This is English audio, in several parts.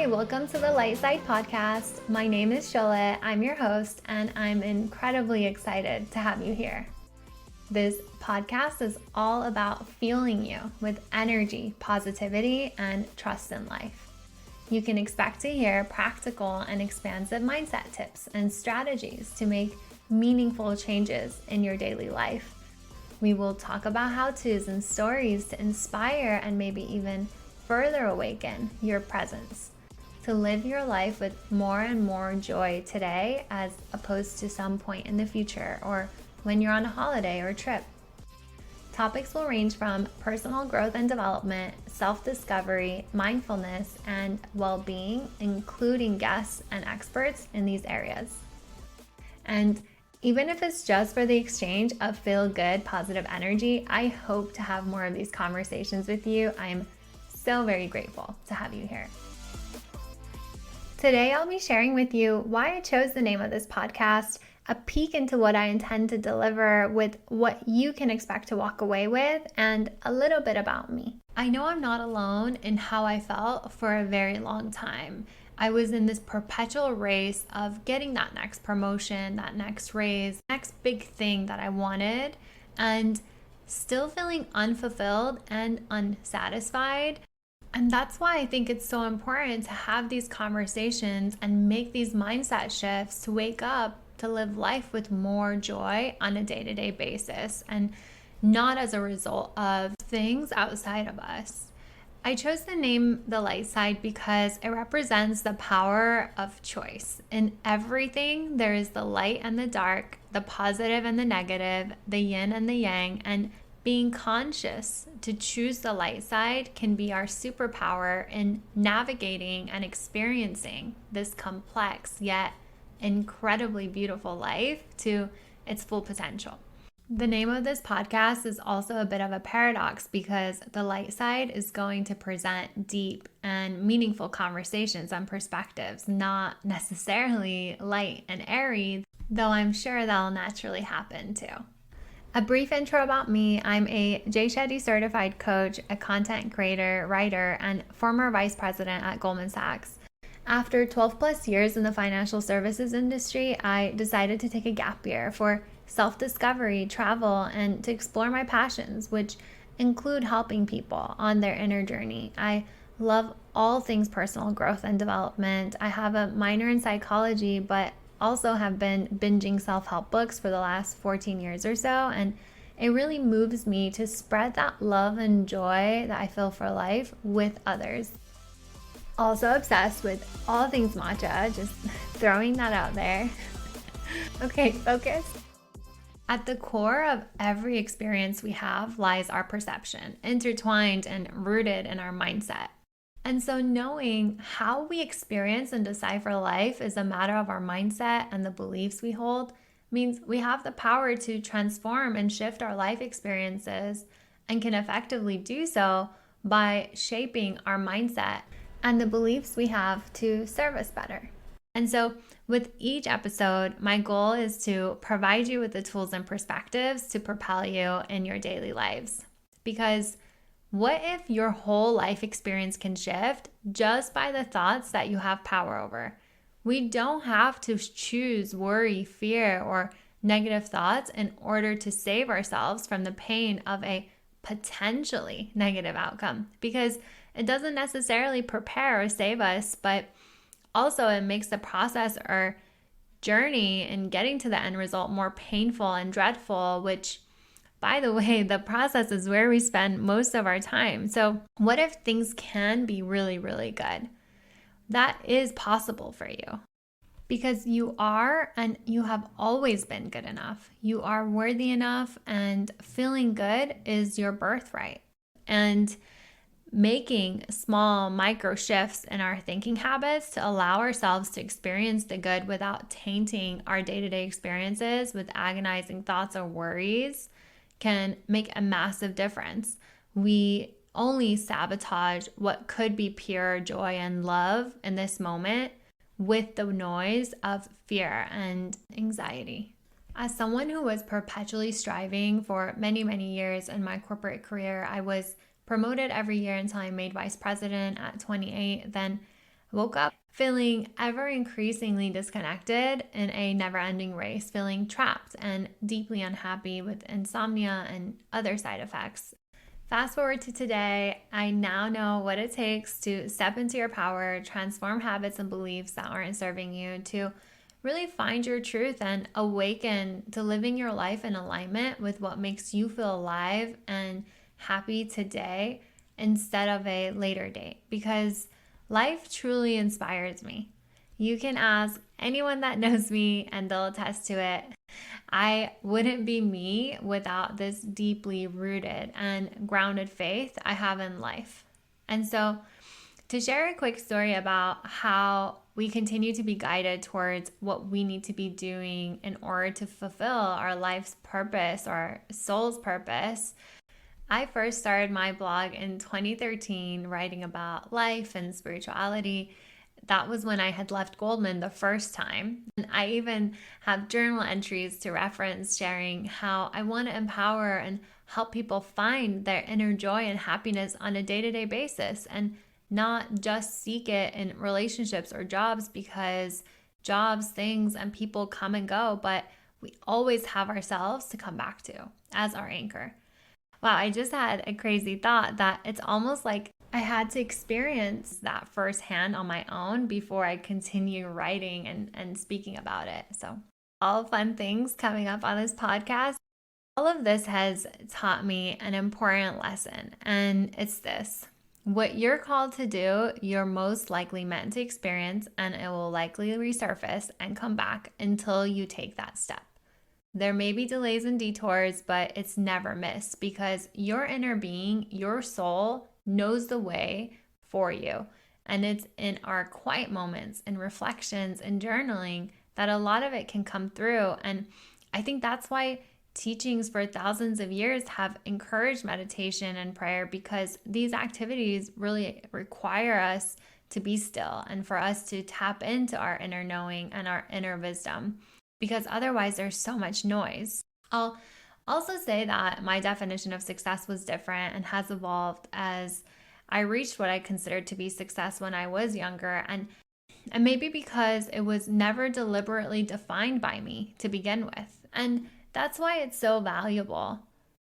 Hi, welcome to the Light Side Podcast. My name is Sholeh. I'm your host, and I'm incredibly excited to have you here. This podcast is all about fueling you with energy, positivity, and trust in life. You can expect to hear practical and expansive mindset tips and strategies to make meaningful changes in your daily life. We will talk about how-tos and stories to inspire and maybe even further awaken your presence, to live your life with more and more joy today as opposed to some point in the future or when you're on a holiday or trip. Topics will range from personal growth and development, self-discovery, mindfulness, and well-being, including guests and experts in these areas. And even if it's just for the exchange of feel-good, positive energy, I hope to have more of these conversations with you. I'm so very grateful to have you here. Today, I'll be sharing with you why I chose the name of this podcast, a peek into what I intend to deliver with what you can expect to walk away with, and a little bit about me. I know I'm not alone in how I felt for a very long time. I was in this perpetual race of getting that next promotion, that next raise, next big thing that I wanted, and still feeling unfulfilled and unsatisfied. And that's why I think it's so important to have these conversations and make these mindset shifts to wake up, to live life with more joy on a day-to-day basis and not as a result of things outside of us. I chose the name The Light Side because it represents the power of choice. In everything, there is the light and the dark, the positive and the negative, the yin and the yang, and being conscious to choose the light side can be our superpower in navigating and experiencing this complex yet incredibly beautiful life to its full potential. The name of this podcast is also a bit of a paradox because the light side is going to present deep and meaningful conversations and perspectives, not necessarily light and airy, though I'm sure that'll naturally happen too. A brief intro about me. I'm a Jay Shetty certified coach, a content creator, writer, and former vice president at Goldman Sachs. After 12 plus years in the financial services industry, I decided to take a gap year for self-discovery, travel, and to explore my passions, which include helping people on their inner journey. I love all things personal growth and development. I have a minor in psychology, but also have been binging self-help books for the last 14 years or so, and it really moves me to spread that love and joy that I feel for life with others. Also obsessed with all things matcha, just throwing that out there. Okay, focus. At the core of every experience we have lies our perception, intertwined and rooted in our mindset. And so knowing how we experience and decipher life is a matter of our mindset and the beliefs we hold means we have the power to transform and shift our life experiences and can effectively do so by shaping our mindset and the beliefs we have to serve us better. And so with each episode, my goal is to provide you with the tools and perspectives to propel you in your daily lives. Because what if your whole life experience can shift just by the thoughts that you have power over? We don't have to choose worry, fear, or negative thoughts in order to save ourselves from the pain of a potentially negative outcome, because it doesn't necessarily prepare or save us, but also it makes the process or journey in getting to the end result more painful and dreadful, which, by the way, the process is where we spend most of our time. So what if things can be really, really good? That is possible for you because you are and you have always been good enough. You are worthy enough, and feeling good is your birthright. And making small micro shifts in our thinking habits to allow ourselves to experience the good without tainting our day-to-day experiences with agonizing thoughts or worries can make a massive difference. We only sabotage what could be pure joy and love in this moment with the noise of fear and anxiety. As someone who was perpetually striving for many, many years in my corporate career, I was promoted every year until I made vice president at 28, then woke up feeling ever increasingly disconnected in a never-ending race, feeling trapped and deeply unhappy with insomnia and other side effects. Fast forward to today, I now know what it takes to step into your power, transform habits and beliefs that aren't serving you, to really find your truth and awaken to living your life in alignment with what makes you feel alive and happy today instead of a later date. Because life truly inspires me. You can ask anyone that knows me and they'll attest to it. I wouldn't be me without this deeply rooted and grounded faith I have in life. And so, to share a quick story about how we continue to be guided towards what we need to be doing in order to fulfill our life's purpose, our soul's purpose. I first started my blog in 2013, writing about life and spirituality. That was when I had left Goldman the first time. And I even have journal entries to reference sharing how I want to empower and help people find their inner joy and happiness on a day-to-day basis and not just seek it in relationships or jobs, because jobs, things, and people come and go, but we always have ourselves to come back to as our anchor. Wow, I just had a crazy thought that it's almost like I had to experience that firsthand on my own before I continue writing and speaking about it. So, all fun things coming up on this podcast. All of this has taught me an important lesson, and it's this. What you're called to do, you're most likely meant to experience, and it will likely resurface and come back until you take that step. There may be delays and detours, but it's never missed, because your inner being, your soul, knows the way for you. And it's in our quiet moments and reflections and journaling that a lot of it can come through. And I think that's why teachings for thousands of years have encouraged meditation and prayer, because these activities really require us to be still and for us to tap into our inner knowing and our inner wisdom, because otherwise there's so much noise. I'll also say that my definition of success was different and has evolved as I reached what I considered to be success when I was younger, and maybe because it was never deliberately defined by me to begin with. And that's why it's so valuable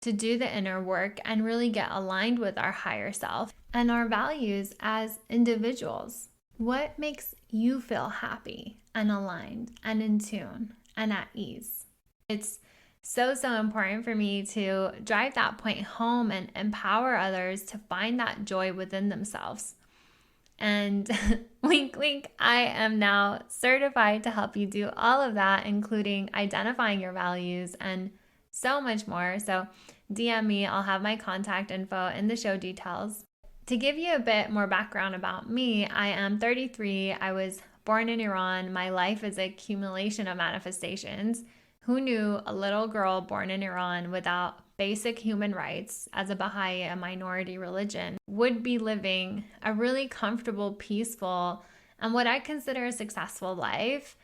to do the inner work and really get aligned with our higher self and our values as individuals. What makes you feel happy and aligned and in tune and at ease? It's so important for me to drive that point home and empower others to find that joy within themselves. And wink, wink, I am now certified to help you do all of that, including identifying your values and so much more. So DM me, I'll have my contact info in the show details. To give you a bit more background about me, I am 33. I was born in Iran. My life is an accumulation of manifestations. Who knew a little girl born in Iran without basic human rights as a Baha'i, a minority religion, would be living a really comfortable, peaceful, and what I consider a successful life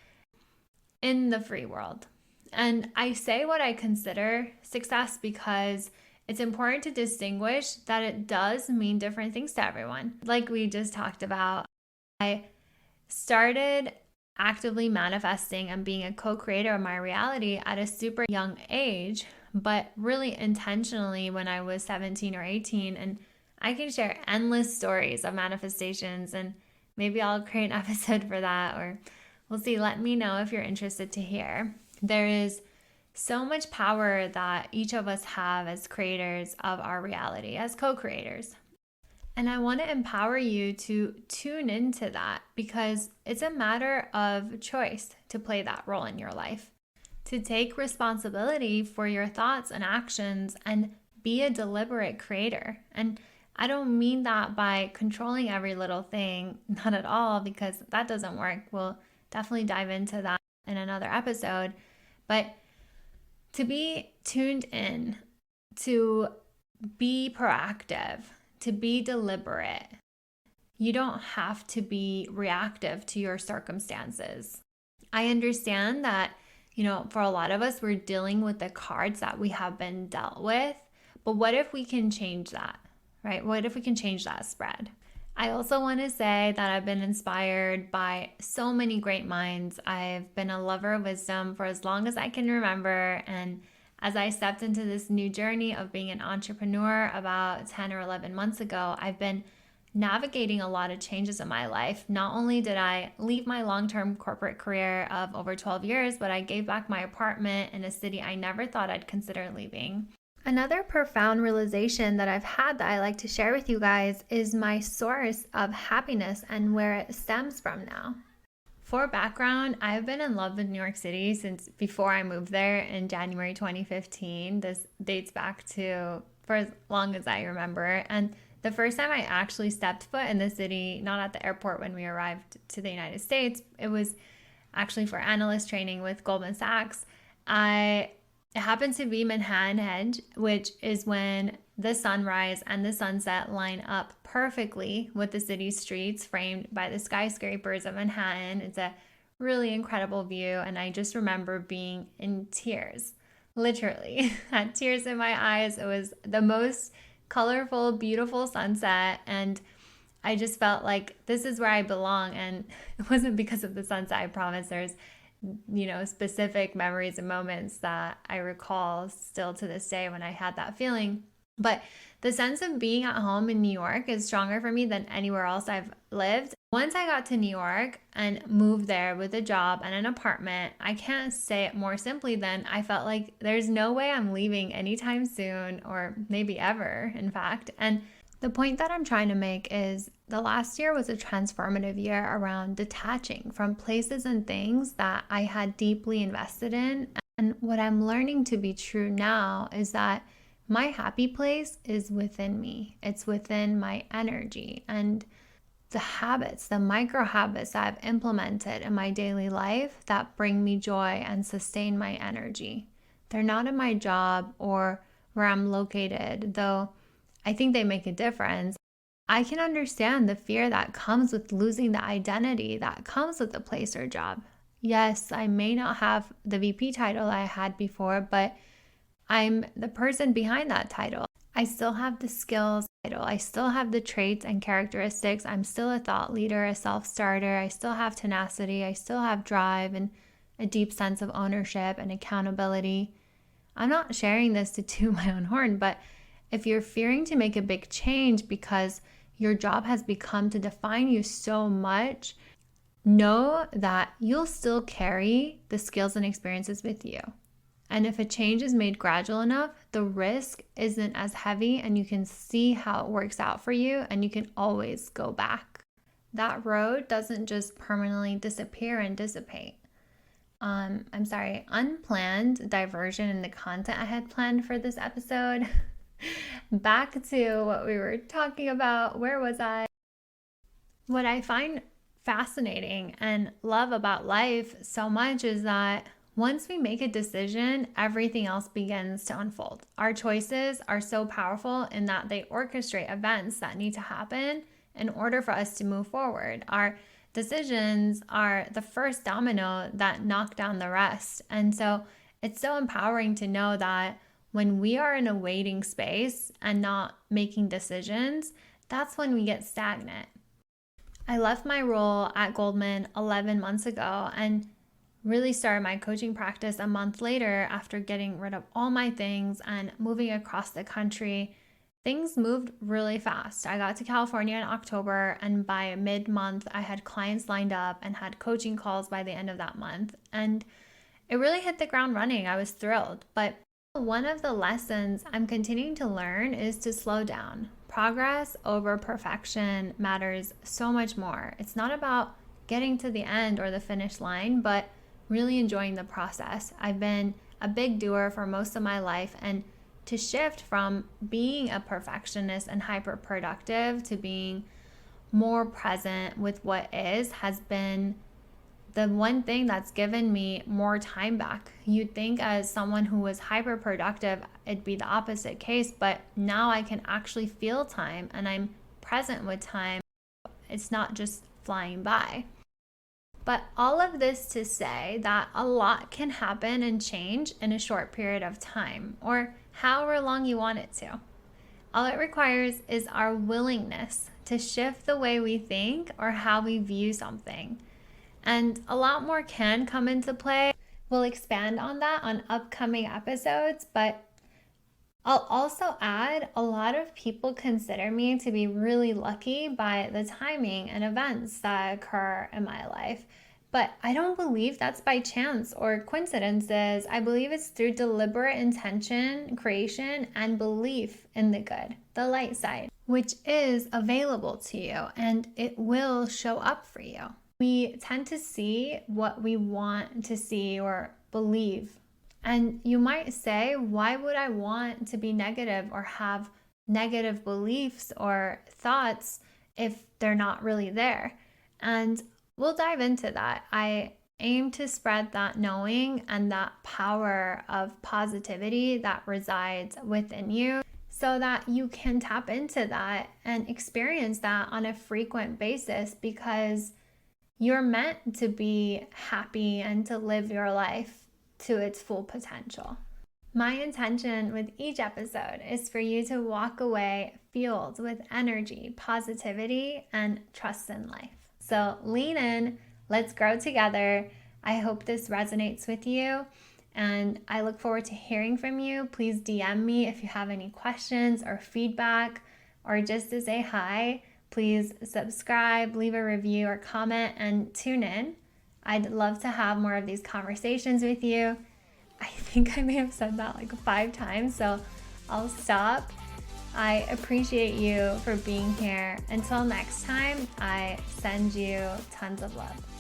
in the free world? And I say what I consider success because it's important to distinguish that it does mean different things to everyone. Like we just talked about, I started actively manifesting and being a co-creator of my reality at a super young age, but really intentionally when I was 17 or 18. And I can share endless stories of manifestations, and maybe I'll create an episode for that, or we'll see. Let me know if you're interested to hear. There is so much power that each of us have as creators of our reality, as co-creators. And I want to empower you to tune into that, because it's a matter of choice to play that role in your life, to take responsibility for your thoughts and actions and be a deliberate creator. And I don't mean that by controlling every little thing, not at all, because that doesn't work. We'll definitely dive into that in another episode. But to be tuned in, to be proactive, to be deliberate. You don't have to be reactive to your circumstances. I understand that, for a lot of us, we're dealing with the cards that we have been dealt with. But what if we can change that, right? What if we can change that spread? I also want to say that I've been inspired by so many great minds. I've been a lover of wisdom for as long as I can remember. And as I stepped into this new journey of being an entrepreneur about 10 or 11 months ago, I've been navigating a lot of changes in my life. Not only did I leave my long term corporate career of over 12 years, but I gave back my apartment in a city I never thought I'd consider leaving. Another profound realization that I've had that I like to share with you guys is my source of happiness and where it stems from now. For background, I've been in love with New York City since before I moved there in January 2015. This dates back to for as long as I remember. And the first time I actually stepped foot in the city, not at the airport when we arrived to the United States, it was actually for analyst training with Goldman Sachs. It happened to be Manhattan Edge, which is when the sunrise and the sunset line up perfectly with the city's streets framed by the skyscrapers of Manhattan. It's a really incredible view, and I just remember being in tears, literally, had tears in my eyes. It was the most colorful, beautiful sunset, and I just felt like this is where I belong. And it wasn't because of the sunset, I promise. There's specific memories and moments that I recall still to this day when I had that feeling. But the sense of being at home in New York is stronger for me than anywhere else I've lived. Once I got to New York and moved there with a job and an apartment, I can't say it more simply than I felt like there's no way I'm leaving anytime soon, or maybe ever, in fact. And the point that I'm trying to make is the last year was a transformative year around detaching from places and things that I had deeply invested in. And what I'm learning to be true now is that my happy place is within me. It's within my energy and the habits, the micro habits that I've implemented in my daily life that bring me joy and sustain my energy. They're not in my job or where I'm located, though I think they make a difference. I can understand the fear that comes with losing the identity that comes with a place or job. Yes, I may not have the VP title I had before, but I'm the person behind that title. I still have the skills title. I still have the traits and characteristics. I'm still a thought leader, a self-starter. I still have tenacity. I still have drive and a deep sense of ownership and accountability. I'm not sharing this to toot my own horn, but if you're fearing to make a big change because your job has become to define you so much, know that you'll still carry the skills and experiences with you. And if a change is made gradual enough, the risk isn't as heavy and you can see how it works out for you and you can always go back. That road doesn't just permanently disappear and dissipate. Unplanned diversion in the content I had planned for this episode. Back to what we were talking about. Where was I? What I find fascinating and love about life so much is that once we make a decision, everything else begins to unfold. Our choices are so powerful in that they orchestrate events that need to happen in order for us to move forward. Our decisions are the first domino that knock down the rest. And so it's so empowering to know that when we are in a waiting space and not making decisions, that's when we get stagnant. I left my role at Goldman 11 months ago and really started my coaching practice a month later after getting rid of all my things and moving across the country. Things moved really fast. I got to California in October, and by mid-month, I had clients lined up and had coaching calls by the end of that month. And it really hit the ground running. I was thrilled. But one of the lessons I'm continuing to learn is to slow down. Progress over perfection matters so much more. It's not about getting to the end or the finish line, but really enjoying the process. I've been a big doer for most of my life, and to shift from being a perfectionist and hyper productive to being more present with what is has been the one thing that's given me more time back. You'd think as someone who was hyper productive, it'd be the opposite case, but now I can actually feel time and I'm present with time. It's not just flying by. But all of this to say that a lot can happen and change in a short period of time, or however long you want it to. All it requires is our willingness to shift the way we think or how we view something. And a lot more can come into play. We'll expand on that on upcoming episodes, but I'll also add a lot of people consider me to be really lucky by the timing and events that occur in my life. But I don't believe that's by chance or coincidences. I believe it's through deliberate intention, creation, and belief in the good, the light side, which is available to you and it will show up for you. We tend to see what we want to see or believe. And you might say, why would I want to be negative or have negative beliefs or thoughts if they're not really there? And we'll dive into that. I aim to spread that knowing and that power of positivity that resides within you so that you can tap into that and experience that on a frequent basis, because you're meant to be happy and to live your life to its full potential. My intention with each episode is for you to walk away fueled with energy, positivity, and trust in life. So lean in, let's grow together. I hope this resonates with you, and I look forward to hearing from you. Please DM me if you have any questions or feedback, or just to say hi. Please subscribe, leave a review or comment, and tune in. I'd love to have more of these conversations with you. I think I may have said that like 5 times, so I'll stop. I appreciate you for being here. Until next time, I send you tons of love.